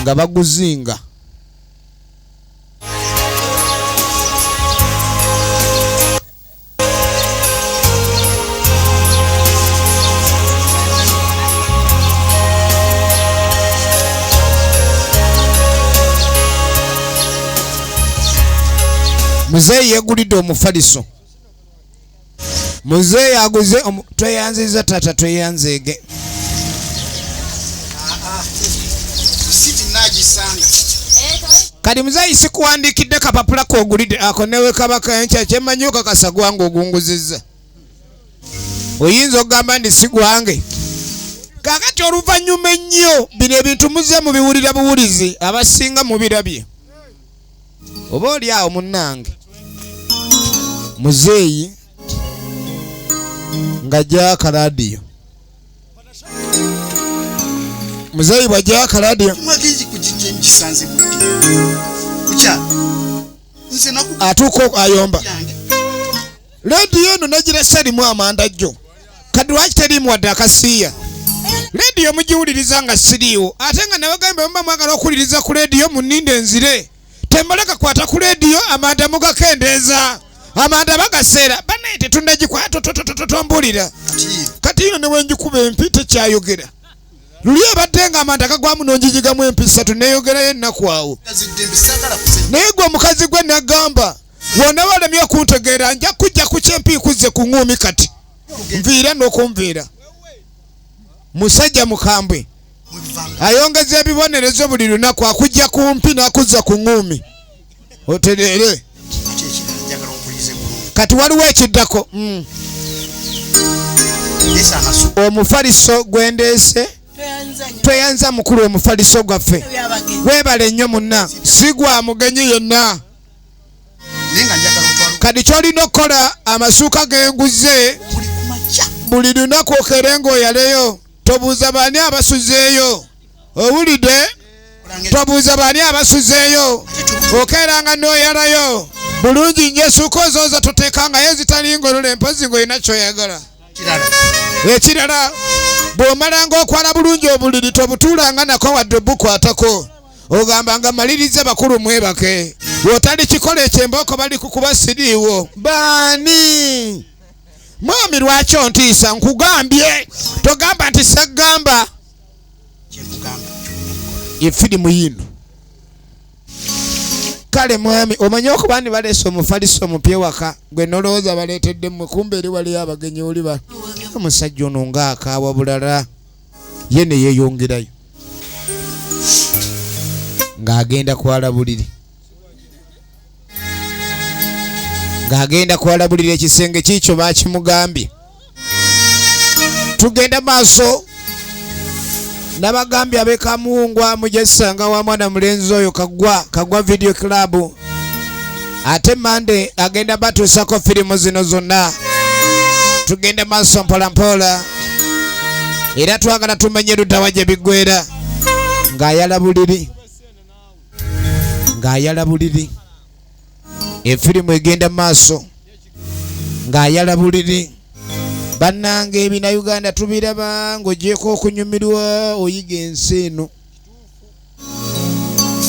nga baguzinga. Muzeeyi yegulidde omufaliso. Muzeeyi aguze tweyanziza tata tweyanzeege. Kati muzeeyi sikuwandiikidde kapapula k'ogulidde ako newe kabaka enkya kyemanyi okakasa gwange ogunguzizza. Oyinza okugamba ndi si gwange. Kaakati oluvannyuma ennyo bino ebintu muze mubiwulira buwulizi abasinga mubirabye. Oba oli awo munnange muzeeyi ng'ajja akalaadiyo. Muzeeyi bw'ajja akalaadiyo atuuka ayomba. Leediyo eno nagirasa erimu amanda jjo. Kati lwaki teriimu wadde akasiiya? Leediyo mugiwuliriza nga siriiwo ate nga nabagambe muba mwagala okuwuliriza ku leediyo munninde enzire. Tembaleka kwata ku leediyo amanda mugakendeeza. Amanda bagaseera banaye tetunnagikwata tombulira. Kati ino ne wenjikuba empi tekyayogera. Luli abadde nga amanda gagwamu n'ongigigamu empi ssatu neeyogerayo ennaku awo. Naye gwe omukazi gwe nagamba wonna walemye okuntegeera nja kujja ku kyempi kuzze ku ŋŋumi kati. Nviira n'okunviira. Musajja mukambwe ayongeza ebibonerezo buli lunaku akujja kumpi n'akuzza ku ŋŋumi. Otereere. Kati waliwo ekiddako. Omufaliso gwendeese tweyanza mukulu omufaliso gwaffe. Weebale nnyo munna si gwa mugenyi yenna. Kati ky'olina okukola amasuuka genguze buli lunaku okeere ng'oyaleyo. Tobuuza baani abasuzeeyo. Owulidde? Tobuuza baani abasuzeeyo. Okeeranga n'oyalayo. Bulungi nnyo essuuka ozooza toteekangayo ezitali ngolola empozi ng'olina ky'oyagala. Ekirala bw'omalanga okwala bulungi obuliri tobutuulanga nako wadde bukwatako. Ogambanga malirize bakulu mwebake. Wotali kikola ekyembooko bali kukuba siriiwo. Baani? Mwami lwaki ontiisa nkugambye. Togamba nti saggamba. Efirimu yino. Kale mwami omanyi okuba ndi baleese omufaliso omupya waka gwe nolowooza baleetedde mmwe kumbe eri waliyo abagenyi oli ba. Omusajja ono ng'akaawa bulala. Ye ne yeeyongerayo. Ng'agenda kwala buliri. Ng'agenda kwala buliri ekisenge kiikyo baakimugambye. Tugenda maaso. Nabagambye ab'Ekamuwungwa mujja ssanga wa mwana mulenzi oyo Kagwa Video Club. Ate Mande agenda batuusako firimu zino zonna. Tugenda maaso mpola mpola. Era twagala tumenye luddawa gye biggwera. Ng'ayala buliri. Ng'ayala buliri. Efirimu egenda maaso. Ng'ayala buliri. Bannange ebina Uganda tubiraba ng'ogyeko okunyumirwa oyiga ensi eno.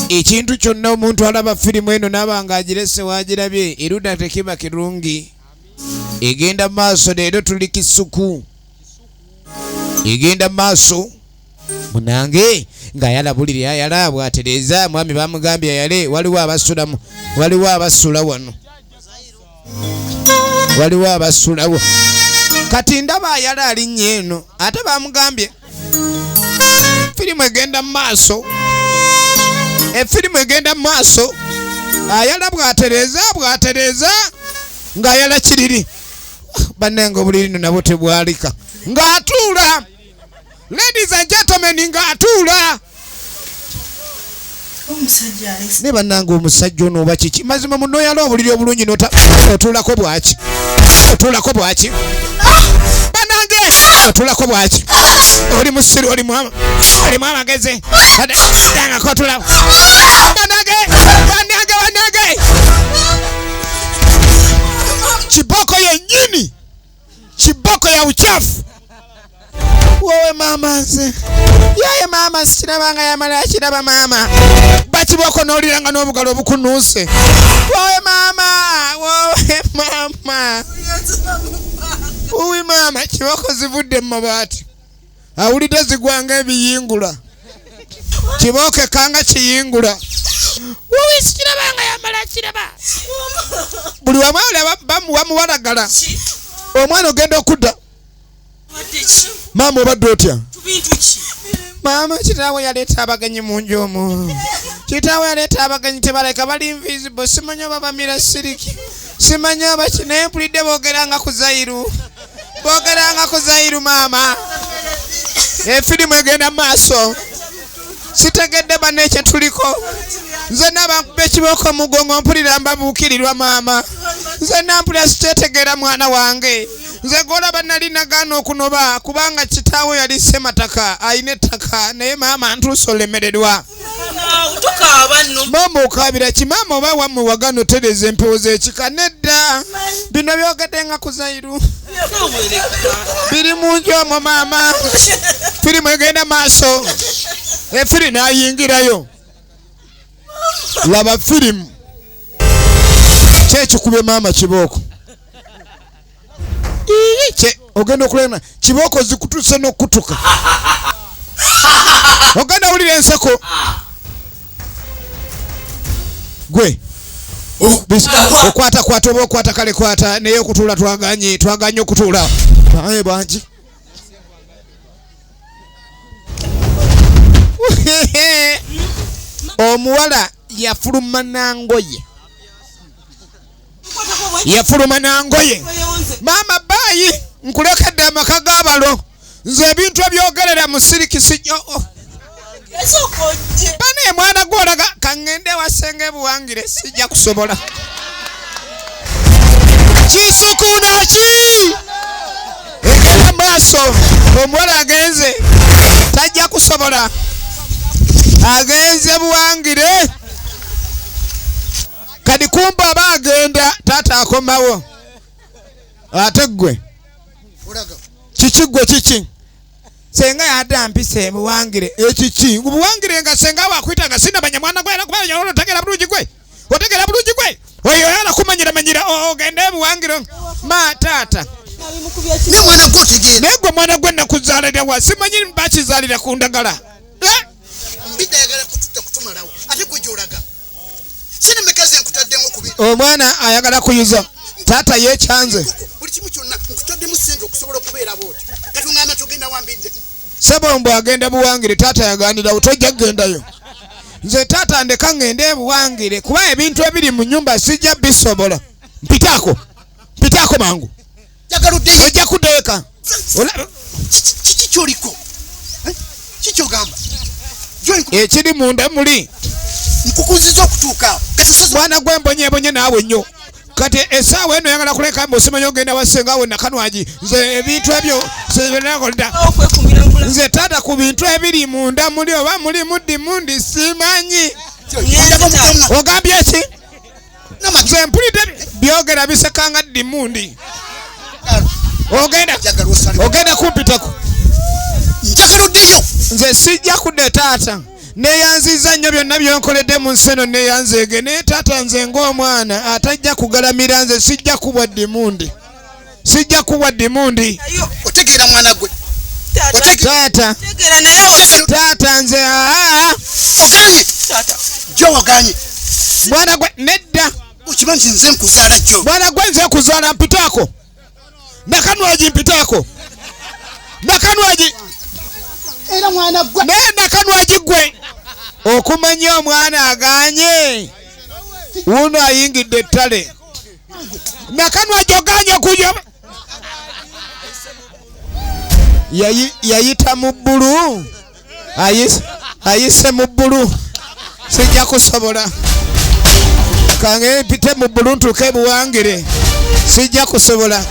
Ekintu kyonna omuntu alaba firimu eno n'aba ng'agirese waagirabye erudda tekiba kirungi. Egenda maaso leero tuli kisuku. Egenda maaso. Munange ng'ayala buliri ayala bw'atereeza mwami bamugambye ayale waliwo abasula wano. Waliwo abasula wano. Kati ndaba ayala alinnye eno ate bamugambye firimu egenda maaso. Efirimu egenda maaso. Ayala bw'atereeza ng'ayala kiriri. Bannange obuliri nno nabwo tebwalika. Ng'atuula. Ladies and gentlemen ng'atuula. Ne bannange omusajja ono oba kiki? Mazima muno yala obuliri obulungi n'otuulako bwaki? Otuulako bwaki? Bannange otuulako bwaki? Oli musiru oli amagezi. Dangako otula. Bannange. Kiboko yennyini. Kiboko ya uchafu. wowe mama nze yaye mama sikirabanga yamala kiraba mama bakiboko noliranga n'obugalo obukunuuse wowe mama wowe mama kiboko zivudde mu mabaati awulidde zigwanga ebiyingula kiboke kanga kiyingula wowe sikirabanga yamala kiraba buli wamala bamuwalagala omwana ogenda okudda mama obadde otya mama kitaawe yaleeta abagenyi mu nju omwo kitaawe yaleeta abagenyi tebaleka bali invisible simanya oba bamira siriki simanya oba kinaye mpulidde boogeranga ku Zairu mama efirimu egenda maaso sitegedde banne ekye tuliko nze nabankuba ekiboko mugongo mpulira mbabuukirirwa mama nze nampulira sikyetegeera mwana wange nze golaba nali nagaana okunoba kubanga kitaawe yali semataka ayina ettaka naye maama ntuuse olemererwa mama okabira kimama oba wammwe wagaana otereza empewo z'ekika nedda bino byogedde nga ku Zairu biri mu nju omwo maama firimu egenda maaso efiri n'ayingirayo laba firimu kyekikubye maama kibooko kye ogenda okulema kibooko zikutuse n'okutuka ogenda wulira enseko gwe okwata oba okwata kale kwata naye okutuula twaganye okutuula aye bangi omuwala yafuluma nangoye maama baayi nkulekedde amaka g'abalo nze ebintu ebyogerera mu sirikisi bane mwana gwolaga kaŋŋende wasenge buwangire sijja kusobola kisukuna ki egenda maaso omuwala agenze tajja kusobola agenze buwangire kadi kumpa aba agenda taata akomawo ate gwe kiki senga yadampise buwangire ekiki buwangire nga senga wakwita nga sinamanya mwana gwe nakubanya otegera bulungi gwe oyo yana kumanyira ogende buwangire ma taata ne mwana gwe otegera negwe mwana gwe nakuzaalira wa simanyi bakizaalira ku ndagala mbidayagala kutumalawo ate gwe gyolaga sina mekazi nkutaddemu kubi omwana ayagala kuyuza taata yekyanze buli kimu kyonna nkutaddemu sente okusobola okubeera booti kati ngamba tugenda wambidde Sebombo agenda buwangire taata yaganira otojja gendayo nze taata ndeka ngende buwangire kuba ebintu ebiri mu nyumba sijja bisobola mpitako mangu jagaludde ojja kuteeka kiki kyoliko kiki ogamba ekiri munda muli nkukuziza okutuuka mwana gwe mbonyebonye naawe nnyo kati essaawa eno yagala kuleka mbu osimanya ogenda wasenga awe nakanwagi nze ebintu ebyo nze taata ku bintu ebiri munda muli oba muli muddimundi simanyi ogambye ki nze mpulidde byogera bisekanga ddimundi ogenda kumpitako njagaluddeyo nze sijja kudde taata neyanziza nnyo byonna byonkoledde mu nsi eno neyanzeege naye taata nze ng'omwana atajja kugalamira nze sijja kubwa ddimundi otegeera mwana gwe taata nze oganye jo waganye mwana gwe nedda okimanyi nze nkuzaala jo mwana gwe nze nkuzaala mpitaako nakanwagi mpitaako nakanwagi era mwana gwe naye nakanwagi gwe okumanya omwana aganye wuno ayingidde ettale nakanwagi oganye okuja yayita mu bbulu ayise mu bbulu sijja kusobola kange mpite mu bbulu ntuuke buwangire sijja kusobola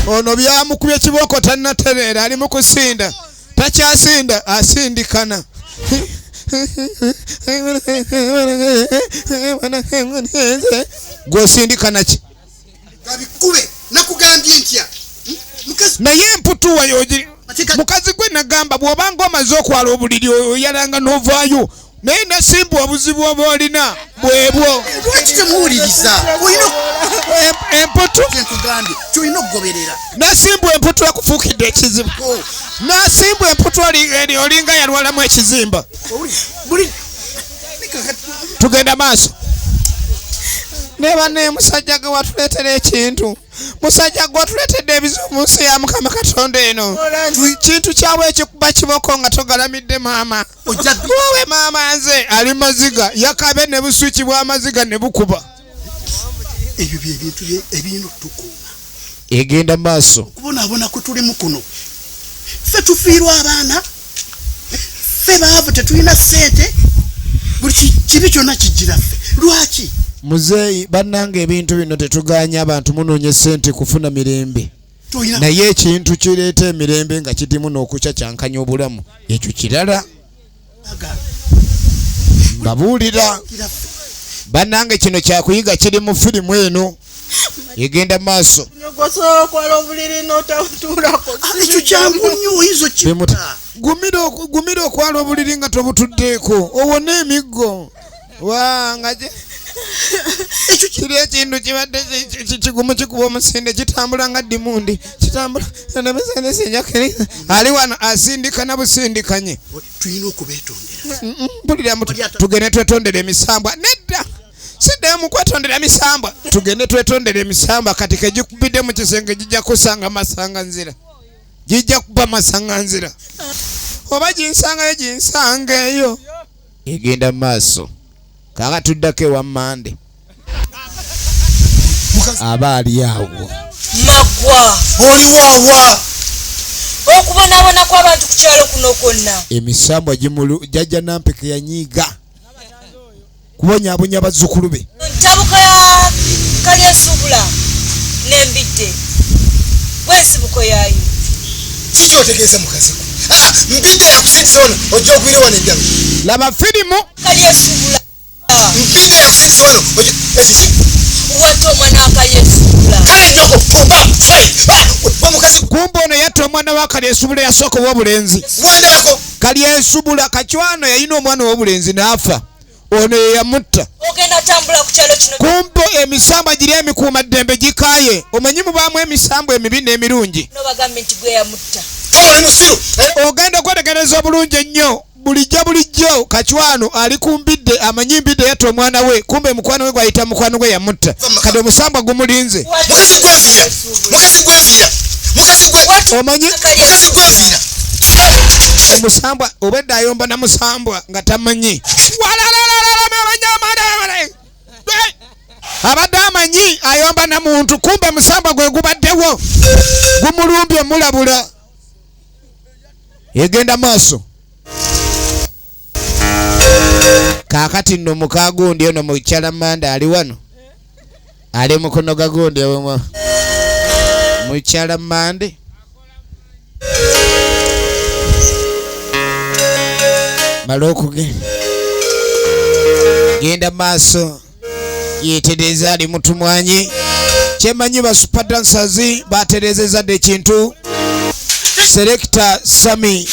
ono byamukubye ekibooko tannatereera ali mu kusinda takyasinda asindikana gwosindikana ki gabikube nakugambye ntya naye emputuwa yogi mukazi gwe nagamba bw'obanga omaze okwala obuliri oyalanga n'ovaayo naye nasimbu obuzibu oba olina bwebwo lwaki temuwuliriza emputu nkugambye kyolina okugoberera nasimbu emputu akufuukidde ekizibu nasimbu emputu olinga yalwalamu ekizimba tugenda maaso neba ne musajja gwe watuleetera ekintu musajja gwe watuleetedde ebizibu mu nsi ya Mukama Katonda eno kintu kyawe ekikuba kiboko nga togalamidde maama wowe maama nze ali maziga yakabe ne busuki bw'amaziga ne bukuba ebyo byebintu ebirina okutukuuma egenda maaso okubonaabona kwe tulimu kuno ffe tufiirwa abaana ffe baavu tetulina ssente buli kibi kyonna kijjira ffe lwaki muzeeyi bannanga ebintu bino tetuganya abantu munoonye ssente kufuna mirembe naye ekintu kireeta emirembe nga kitimu n'okukyacankanya obulamu ekyo kirala mbabuulira bannange kino kyakuyiga kiri mu firimu eno egenda maaso ekyo kyangu nnyo oyinza okimuta gumira okwala obuliri nga tobutuddeeko owone emiggo nga kiri ekintu kibadde kigumu kikuba omusinde kitambula nga dimundi kitambula nabesenesinjakiriza ali wano asindika na busindikanye tulina okubeetondera mpulira tugende twetondera emisambwa nedda siddayo mu kwetondera emisambwa tugende twetondera emisambwa kati kegikubidde mu kisenge gijja kusanga masanganzira gijja kuba masanganzira oba ginsangayo ginsangeeyo egenda maaso kaka tuddako ewammande aba ali awo Magwa oliwaawa okubonaabona kw'abantu ku kyalo kuno kwonna emisambwa jajja nampeke yanyiiga kubonyaabonya bazzukulu be ntabuka ya Kalyasubula n'embidde bwensibuko yaayo kiki otegeeza mukazi mpidde yakusindisa wano ojja ogwire wano eddalu laba firimu Kalyasubula mpidde yakusindisa wano watta omwana wa Kalyasubula kale noko omukazi kumbe ono yatta omwana wa Kalyasubula yasooka ow'obulenzi wandabako Kalyasubula kacwano yalina omwana ow'obulenzi n'afa ono yeyamutta ogenda tambula ku kyalo kino kumbe emisambwa giri emikuumaddembe gikaaye omanyi mubaamu emisambwa emibi n'emirungi no bagambe nti gwe yamutta tomuli musiru ogenda okwetegereza obulungi ennyo bulijjo kacwano ali kumbidde amanyi mbidde yatta omwana we kumbe mukwano we gwayita mukwano gwe yamutta kati omusambwa gumulinze omanyi omusambwa obedde ayomba na musambwa nga tamanyi abadde amanyi ayomba na muntu kumbe musambwa gwe gubaddewo gumulumbye mulabula egenda maaso kakati nno mukagundi ono mukyala manda ali wano ali mukono gagundi mukyala mande genda maaso yetereza ali mutumwanyi kyemanyi ba super dancers baterezeza de kintu selector Sami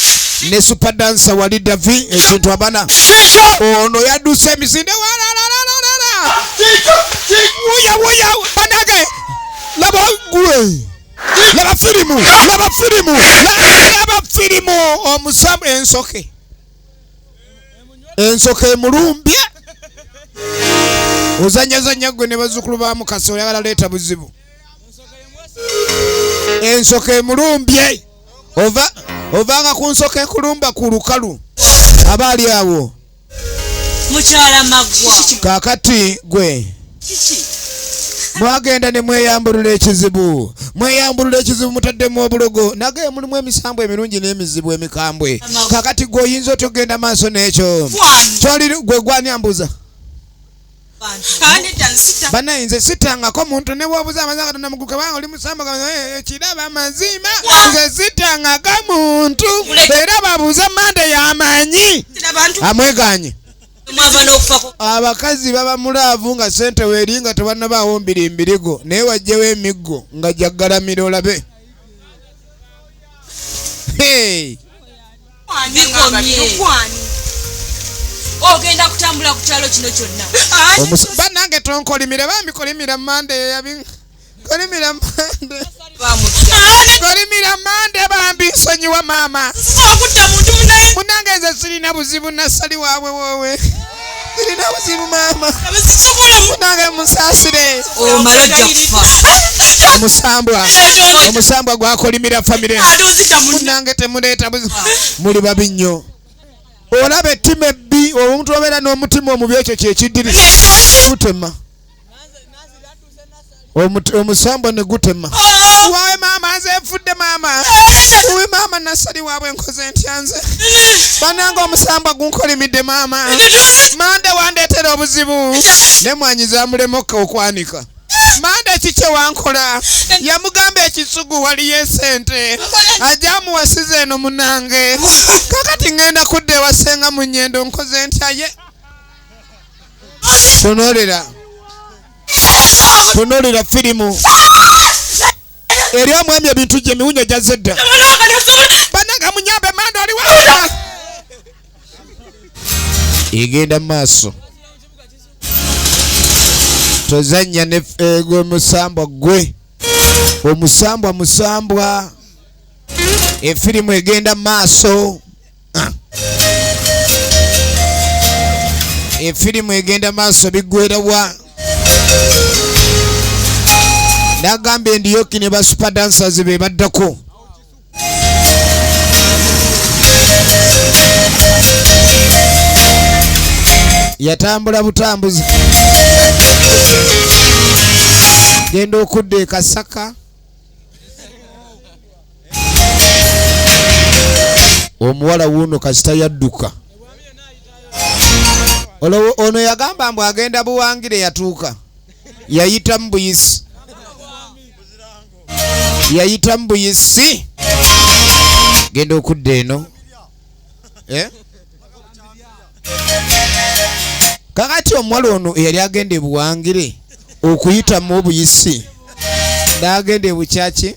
ne super dancer wali Davi ekintu abana ono yaduse emisinde wuya banage laba firimu omusamu ensoke emulumbye ozanyazanya gwe ne bazzukulu ba Mukasa oyagala leeta buzibu ensoke emulumbye ovanga ku nsoke ekulumba ku lukalu aba ali awo mukyala Magwa kakati gwe mwagenda ne mweyambulula ekizibu mutaddemu obulogo nage mulimu emisambwa emirungi n'emizibu emikambwe kakati gwe oyinza otogenda maaso n'ekyo kyoli gwe gwanyambuza banayinze sitangako muntu ne bwobuza amaza Katonda muguka banga oli musambwa kiraba mazima nze sitangako muntu era babuuza mande yamanyi amweganye abakazi baba mulaavu nga sente weeri nga tebannabaawo mbirimbirigo naye wajjewo emiggo nga jaggalamira olabe Hey. Ogenda kutambula ku kyalo kino kyonna. Banange tonkolimira bamikolimira Mande yabi. Kolimira Mande. Kolimira Mande bambi nsonyiwa mama. Munange nze sirina buzibu nasali waabwe wowe. Sirina buzibu mama. Munange musasire. Omala jaffa. Omusambwa gwakolimira famire. Munange temuleeta buzibu. Muli babi nnyo. Olaba ettima ebbi omuntu obeera n'omutima omubi ekyo kyekidiri gutema omusambwa ne gutema waawe maama nze nfudde maama uwe maama nasali waabwe nkoze ntya nze bananga omusambwa gunkolimidde maama Mande wandeetera obuzibu ne mwanyi zamulemoka okwanika Mande kikye wankola yamugamba ekisugu waliyo esente ajamuwasiza eno munange kakati ngenda kudda ewasenga mu nnyendo nkoze ntya ye tunuulira firimu eri omwami ebintu gye miwunyo gyazedda bananga munyambe Mande oli wawula egenda mu maaso tozanya ne gwe musambwa gwe omusambwa efirimu egenda maaso efirimu egenda maaso bigwerawa nagamba endiyoki ne ba super dancers be baddako yatambula butambuzi genda okudda e Kasaka omuwala wuno kasita yadduka ono yagamba mbu agenda Buwangire yatuuka yayita mu buyisi genda okudda eno kakati omuwala ono eyali agenda e Buwangire okuyita mu buyisi ndagenda e Bukyaki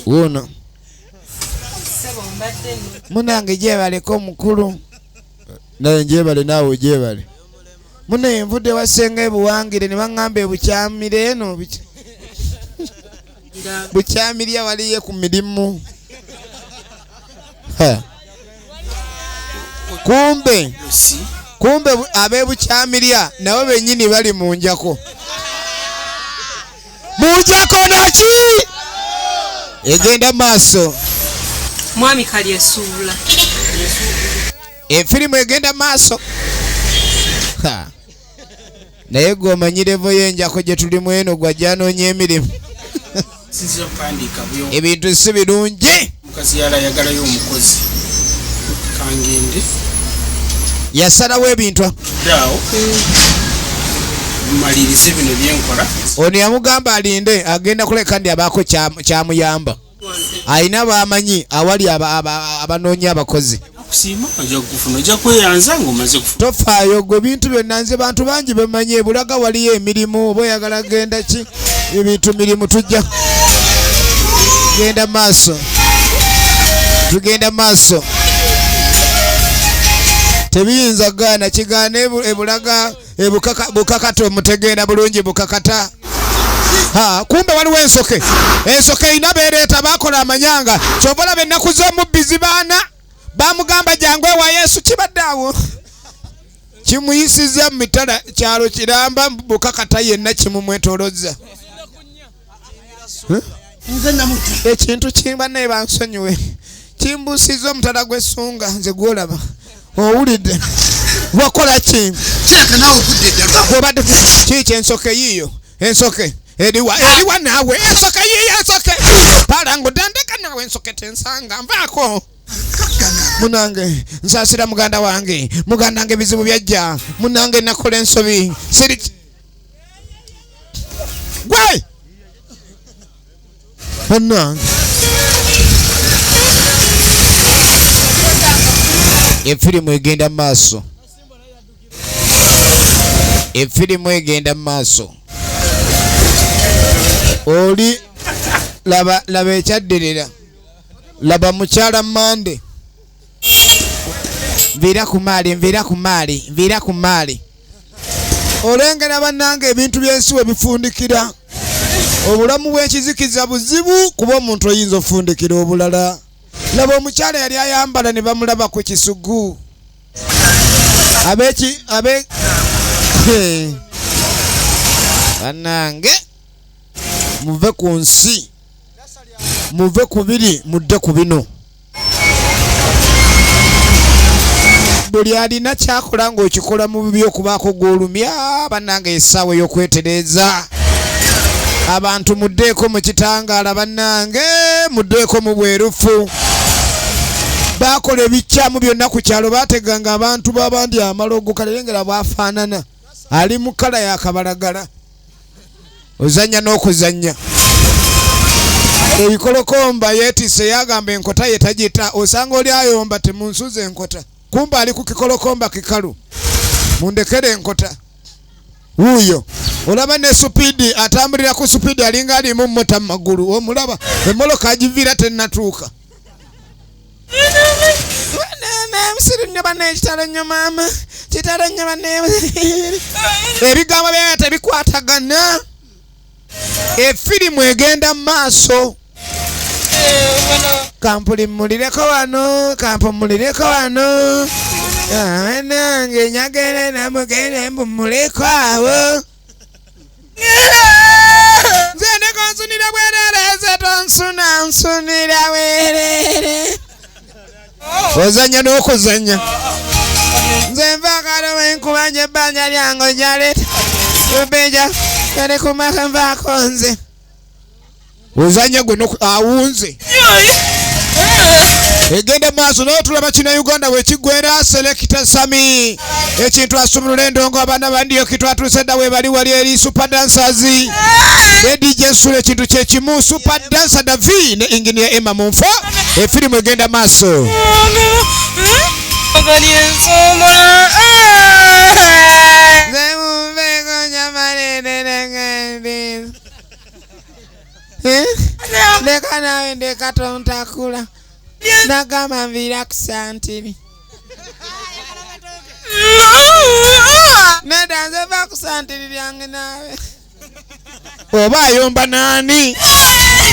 wuno munange gyebaleko omukulu naye njebale naawe ogyebale munaye envudde wasenga e Buwangire ne baŋŋamba e Bukyamire eno Bukyamirya waliye ku mirimu kumbe ab'e Bukyamirya nabo bennyini bali munjako naki egenda maaso mwami kali esuula efirimu egenda maaso naye gwomanyirevo yenjako gye tulimu eno gwajjanoonya emirimu ebintu si birungi mukazi yayagalayo omukozi kangende yasalawo ebintu awo malirize bino byenkola ono yamugamba alinde agenda kuleka ndi abaako kyamuyamba alina bamanyi awali abanoonya abakozi kusima ajja kufuna ajja kweyanza ng'omaze kufuna tofaayo gwe bintu byonna nze bantu bangi bemanyi ebulaga waliyo emirimu oba oyagala genda ki ebintu mirimu tujja genda maaso tugenda maaso tebiyinza gaana kigaana ebulaga bukakato mutegeera bulungi bukakata kumbe waliwo ensoke erina beereeta bakola amanyanga kyova olaba ennaku z'omubbizi baana bamugamba jangu ewa Yesu kibadde awo kimuyisiza mu mitala kyalo kiramba bukakata yenna kimumwetolozza ekintu kimba naye bansonyiwe kimbusiza omutala gw'essunga nze gwolaba owulidde wakola ki kiki ensoke yiyo ensoke eriwa naawe ensoke yiyo ensoke palango dandeka naawe ensoke tensanga nvaako munange nsasira muganda wange bizibu byajja munange nakola ensobi siri gwe munange efirimu egenda maaso oli laba ekyaddirira laba mukyala Mande nvira ku maali olengera bannange ebintu byensi we bifundikira obulamu bw'ekizikiza buzibu kuba omuntu oyinza ofundikira obulala laba omukyala yali ayambala ne bamulaba ku kisugu bannange muve ku nsi muve ku biri mudde ku bino buli alina kyakola ng'okikola mu bibi okubaako gw'olumya bannange essaawa ey'okwetereeza abantu muddeeko mu kitangaala bannange muddeeko mu bwerufu baakola ebikyamu byonna ku kyalo baateganga abantu b'abandi amalogo kalengera bwafaanana ali mu kala ya kabalagala ozannya n'okuzannya ebikolokomba yeetisse yagamba enkota ye tagita osanga oli ayomba temunsuza enkota kumba ali ku kikolokomba kikalu mundekere enkota wuuyo olaba ne supiidi atambulira ku supiidi alinga alimu mmota mu magulu omulaba emmoloka agiviira tennatuuka ebigambo byayo tebikwatagana efirimu egenda mu maaso kampumulireko wano nange nyagere namugere mbumuleko awo nze nekonsunira bwerereze tonsunansunira werere ozanya n'okuzanya nze nvaakalo wenkubanja ebbanja lyange jaleta ubeja kale kumaka nvaako nze ozanya gwe awunze egenda maaso naye tulaba kina Uganda wekiggwera selekita Sami ekintu asumulula endongo abaana bandiyo kitwatuuse dda webali wali eri super dancers ne DJ Sule ekintu kyekimu super dancer Davi ne engineer Emma Munfo efirimu egenda maaso leka nawe ndekatontakula nagamba nviira ku santiri nedanze va ku santiri lyange nawe oba ayomba nani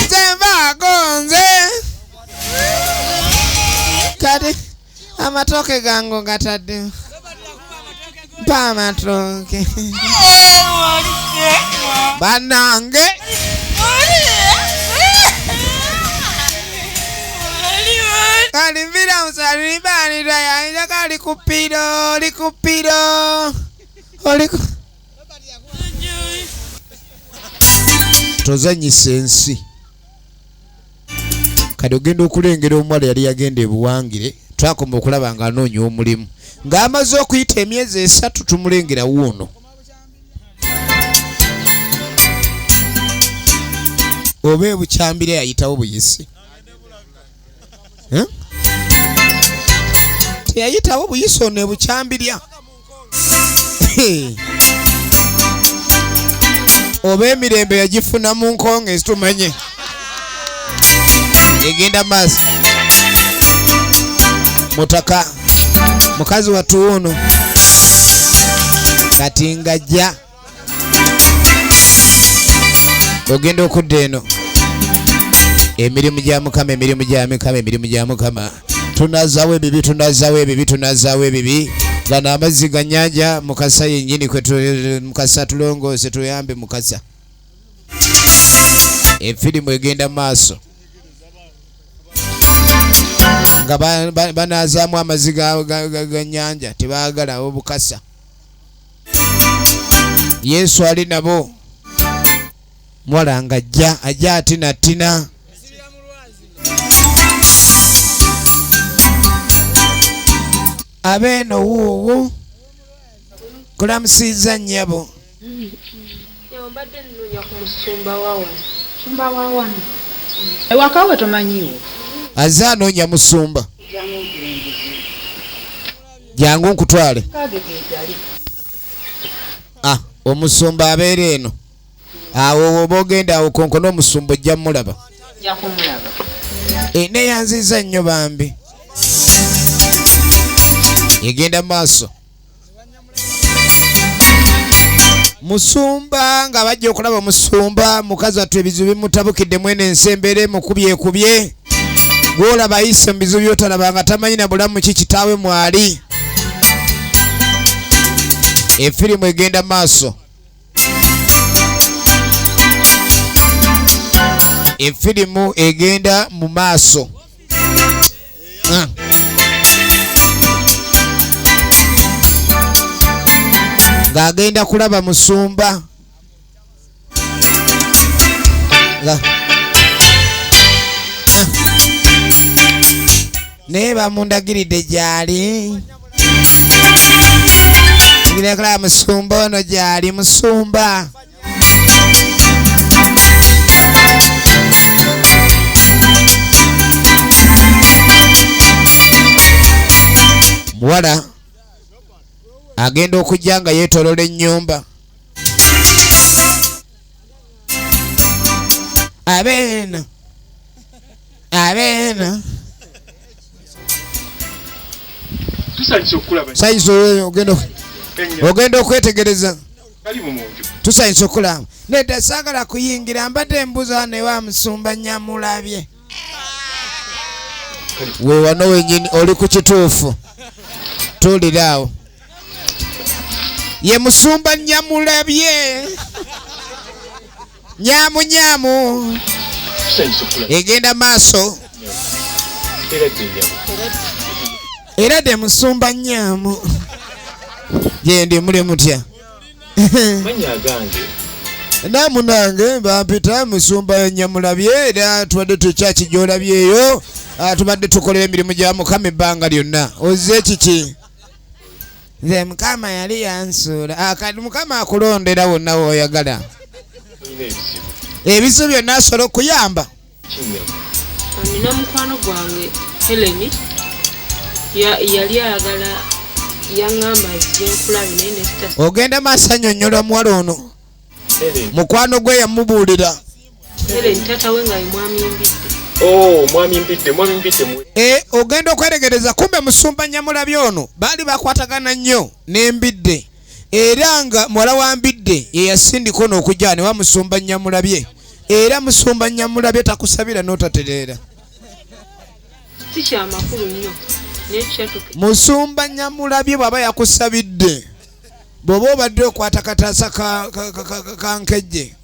nze nvaako nze kati amatoke gango gatadde mpa amatoke bannange kali nvira musalibanira yanja kali kupiro tozanyisa ensi kati ogenda okulengera omuwala yali yagenda ebuwangire twakoma okulaba nga anoonya omulimu ng'amaze okuyita emyezi 3 tumulengera wuuno oba ebukyambire yayitawo buyisi teyayitawo buyisi ono ebukyambirya oba emirembe yagifuna mu nkonge zitumanye egenda maaso mutaka mukazi watu uno kati ngajja ogenda okudda eno emirimu gya Mukama tunazawo ebibi gana amazzi ga nnyanja Mukasa yennyini Mukasa tulongoose tuyambe Mukasa efirimu egenda maaso nga banazaamu amazzi ga nnyanja tebaagala obukasa Yesu ali nabo mwala nga ajja atina abeeno wuuwu kulamusiza nnyabo mbadde nnonya ku musumba wa wano ewakawe tomanyiwo azze anoonya musumba jangu nkutwale omusumba abeera eno awo oba ogenda awo konko n'omusumba ojja mulaba Neyanziza nnyo bambi. Egenda maaso. Musumba nga bajja okulaba musumba mukazi wattu ebizibu bimutabukidde mwene ensembere mukubye gwolaba ayise mu bizibu byotalaba nga tamanyi na bulamu ki kitaawe mwali. Efirimu egenda maaso. Efirimu egenda mu maaso. Ng'agenda kulaba musumba. Naye bamundagiridde gyali. Ngenda kulaba musumba ono gyali musumba. Muwala agenda okujja nga yeetolola ennyumba. Abeena tusanyusa ogenda okwetegereza. Tusanyusa okulaba. Nedda saagala kuyingira mbadde embuuza ne wa musumba Nyamulabye. We wano wenyini oli ku kituufu. Tuuliraawo. Ye musumba Nyamulabye. Nyamu. Egenda maaso. Era de musumba Nyamu. Gyendi muli mutya. Namunange bampita musumba Nyamulabye era tubadde tukyakijolabyeyo. Tubadde tukolera emirimu gya Mukama ebbanga lyonna. Ozze kiki? Nze Mukama yali yansuula. Kati Mukama akulondera wonna w'oyagala. Ebizibu byonna asobola okuyamba. Nina mukwano gwange Heleni yali ayagala yaŋŋamba azze nkulabe naye ne sita. Ogenda maaso annyonnyola omuwala ono. Mukwano gwe yamubuulira. Heleni taata we nga ye mwami mbidde. Mwami mbidde. Ogenda okweregereza kumbe musumba Nyamulabye ono baali bakwatagana nnyo n'embidde. Era nga muwala wa mbidde ye yasindika ono okujja ne wa musumba Nyamulabye. Era musumba Nyamulabye takusabira n'otatereera. Si kya makulu nnyo. Musumba Nyamulabye bw'aba yakusabidde. Bw'oba obadde okwata kataasa ka nkejje.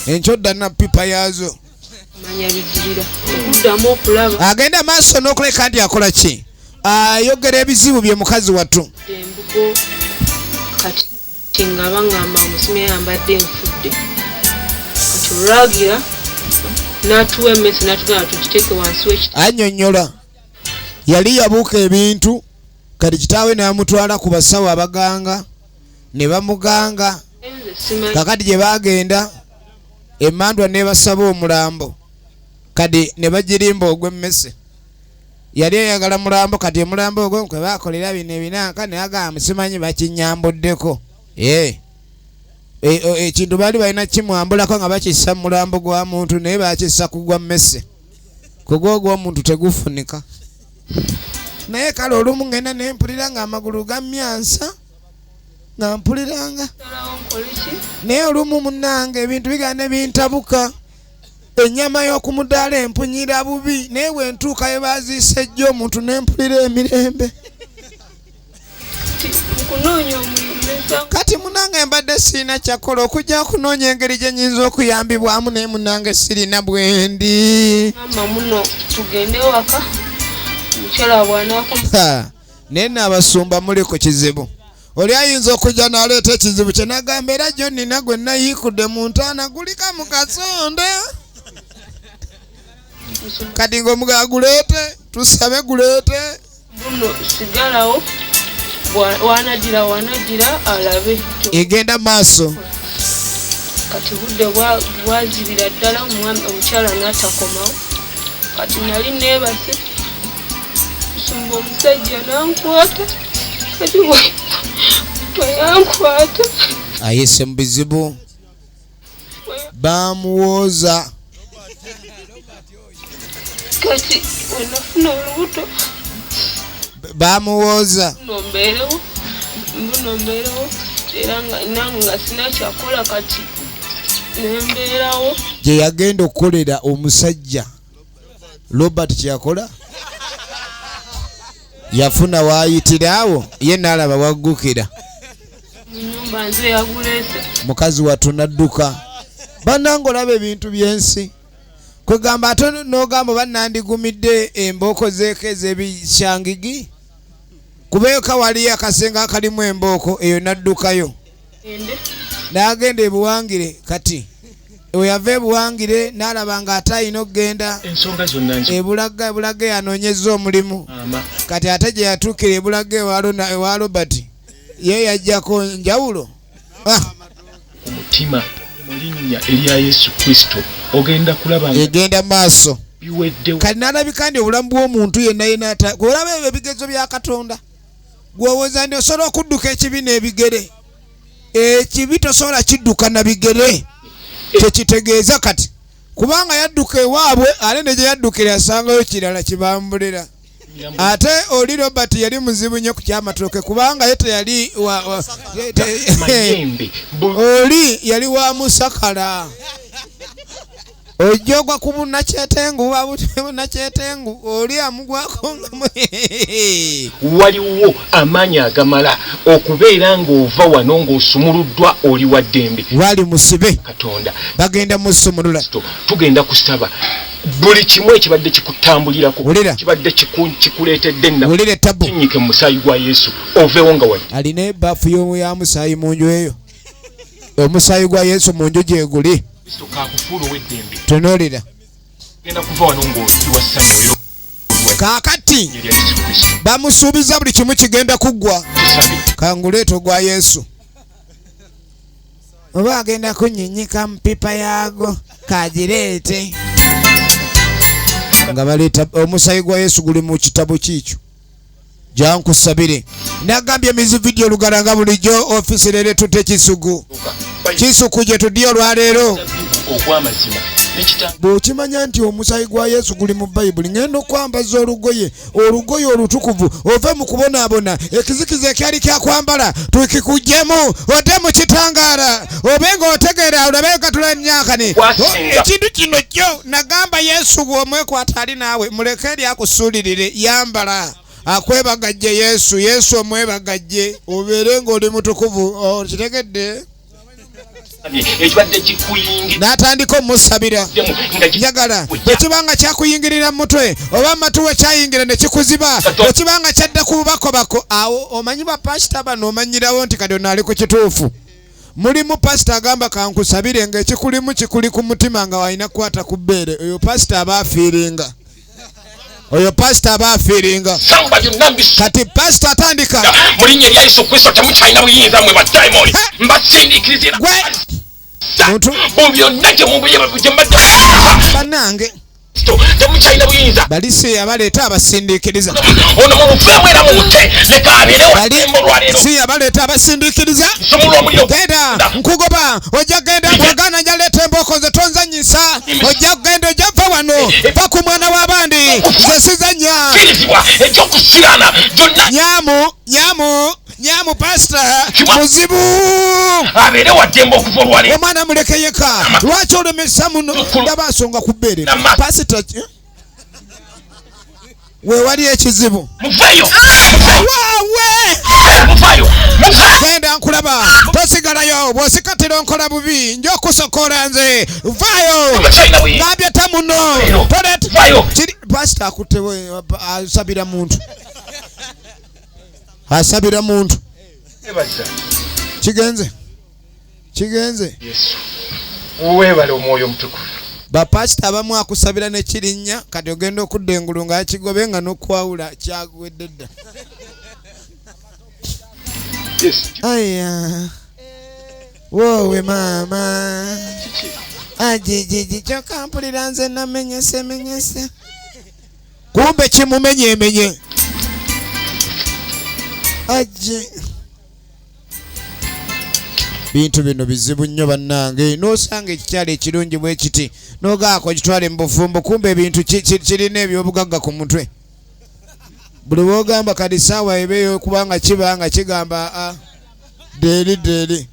Enkyodda na pipa yaazo. Agenda maaso n'okuleka ndi akola ki? Ayogera ebizibu bye mukazi wattu. Embugo kati nga baŋŋamba omusibe yambadde enfudde. Kati olwagira n'atuwa emmese n'atugamba tukiteeke wansi w'ekiti. Annyonnyola. Yali yabuuka ebintu kati kitaawe n'amutwala ku basawo abaganga ne bamuganga. Kakati gye baagenda Mandwa ne basaba omulambo. Kadi ne bagirimba ogw'emmese. Yali ayagala mulambo kati omulambo ogwo kwe baakolera bino ebinanka ne agamba simanyi bakinyambuddeko. Ekintu baali balina kimwambulako nga bakissa mulambo gwa muntu naye bakissa ku gwa mmese. Ku gw'omuntu tegufunika. Naye kale olumu ngenda ne mpulira nga amagulu gammyansa nga mpuliranga. Naye olumu munnange ebintu bigenda bintabuka. Ennyama y'okumudaala empunyira bubi naye bwe ntuuka ye baziise ejjo omuntu ne mpulira emirembe. Kati munnange mbadde sirina kyakola okujja okunoonya engeri gye nnyinza okuyambibwamu naye munnange sirina bwendi. Tugende waka mukyala bw'anaakoma. Naye n'abasumba muli ku kizibu. Oli ayinza okujja n'aleeta ekizibu kye nagamba era gyo nina gwe nayiikudde mu ntaana gulika mu kasonda. Kati ng'omugaa guleete tusabe guleete. Buno sigalawo wanagira alabe. Egenda maaso. Kati budde bwazibira ddala omukyala n'atakomawo. Kati nali neebase musumba omusajja n'ankwata. Kati bweyankwata ayise mu bizibu bamuwooza. kati wenafuna olubuto bamuwooza nombeerewo era nga sina kyakola kati nembeerawo gye yagenda okukolera omusajja Robert kyakola yafuna waayitirawo ye naalaba waggukira nyumba nze yagulese mukazi watunadduka bannange olaba ebintu by'ensi kwegamba ate n'ogamba bannandigumidde embooko zeeko ez'ebisyangigi kubeeka waliyo akasenga akalimu embooko eyo naddukayo n'agenda ebuwangire kati we yava ebuwangire n'alaba nga ate ayina okugenda ebulaga yanoonyeza omulimu kati ate gye yatuukira ebulaga ewa Robert ye yajjako njawulo omutima mu linnya erya Yesu Kristo ogenda kulaba egenda maaso biweddewo kati n'alabika ndi obulamu bw'omuntu yenna yena olaba ebyo ebigezo bya Katonda gw'owooza ndi osobola okudduka ekibi n'ebigere ekibi tosobola kidduka na bigere kyekitegeeza kati kubanga yadduka ewaabwe ate ne gye yaddukira yasangayo kirala kibambulira ate oli Robert yali muzibu nnyo ku kyamatooke kubanga ye teyali oli yali wa musakala ojjogwa ku bunnakyetengu bunnakyetengu oli amugwako waliwo amaanyi agamala okubeera ng'ova wano ng'osumuluddwa oli wa ddembe wali musibe Katonda bagenda musumulula tugenda kusaba buli kimu ekibadde kikutambulirako kibadde kikuleetedde wulire tabu kinyike mu musaayi gwa Yesu oveewo nga wadde alina ebbafu ya musaayi mu nju eyo omusaayi gwa Yesu mu nju gyeguli tunuulira kaakati bamusuubiza buli kimu kigenda kuggwa kanguleeto gwa Yesu oba agenda kunyinyika mu pipa yaago kagireete nga baleeta omusaayi gwa Yesu guli mu kitabo kiikyo jankusabire nagambye emizi vidiyo lugalanga bulijjo ofisi leero tutte kisuku gye tuddiyo olwaleero bw'okimanya nti omusaayi gwa Yesu guli mu Bayibuli ngenda okwambaza olugoye olutukuvu ove mu kubonaabona ekizikiza ekyali kyakwambala tukikugjemu odde mu kitangaala obenga otegeera olabenga tulanyakane ekintu kino kyo nagamba Yesu bw'omwekwata ali naawe muleke eri akusuulirire yambala akwebagajje Yesu omwebagajje obeere ng'oli mutukuvu okitegedde n'atandika omusabira njagala ekibanga kyakuyingirira mu mutwe oba matuwe kyayingira ne kikuziba ekibanga kyadda ku bubakobako awo omanyi bapasita bano omanyirawo nti kati ono ali ku kituufu mulimu pasita agamba kankusabire ng'ekikulimu kikuli ku mutima nga walina kukwata ku bbeere oyo pasita aba afiiringa kati pasita atandika mu linnya erya Yesu Kristo temukyalina buyinza mwe badayimoni mbasindiikirizira byonna bannange temukyalina buyinza balisi abaleeta abasindiikiriza ono mumuveemu era mumute leka abeerewo abaleeta abasindiikiriza genda nkugoba ojja genda bwagana njaleeta embooko nze tonzanyisa ojja kugenda ojja va wano va ku mwana w'abandi nze sizanya kirizibwa ekyokusirana gyonna nyamu pasita muzibu abeere waddemba okuva olwaleero omwana muleke yeka lwaki olemesa muno ndaba nsonga ku bbeere pasita wewali ekizibu muveeyo genda nkulaba tosigalayo bw'osikatira onkola bubi nja okusokoola nze vaayo ngambye tamuno pasita akutte asabira muntu kigenze weebale omwoyo omutukuvu bapasita abamu akusabira nekirinnya kati ogenda okudda engulu nga yakigobe nga n'okwawula kyagwedde dda aya woowe maama ajijiji kyokampulira nze namenyese kumbe kimumenyemenye aje bintu bino bizibu nnyo bannange n'osanga ekikyalo ekirungi bwe kiti n'ogaako kitwale mu bufumbo kumbe ebintu kirina ebyobugagga ku mutwe buli bwogamba kati saawa ebeeyo kubanga kibanga kigamba deeri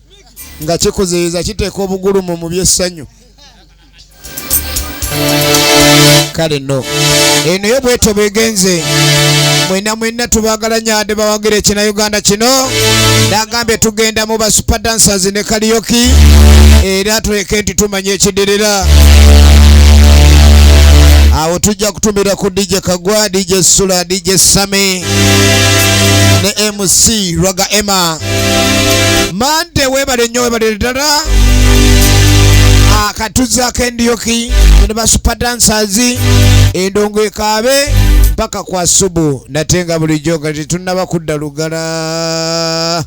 nga kikuziyiza kiteeka obugulumu mu byessanyu kale no eno yo bwetyo begenze mwenna tubaagala nyade bawagira ekina Uganda kino nagambye tugenda mu ba super dancers ne karaoke era tuleke nti tumanye ekidirira awo tujja kutumira ku DJ Kagwa, DJ Sula, DJ Sami ne MC Raga Emma mande webale nnyo webale ddala akatuza kendioki ne ba super dancers endongo ekaabe mpaka kwa subu natenga bulijjo kati tunaba kudda lugala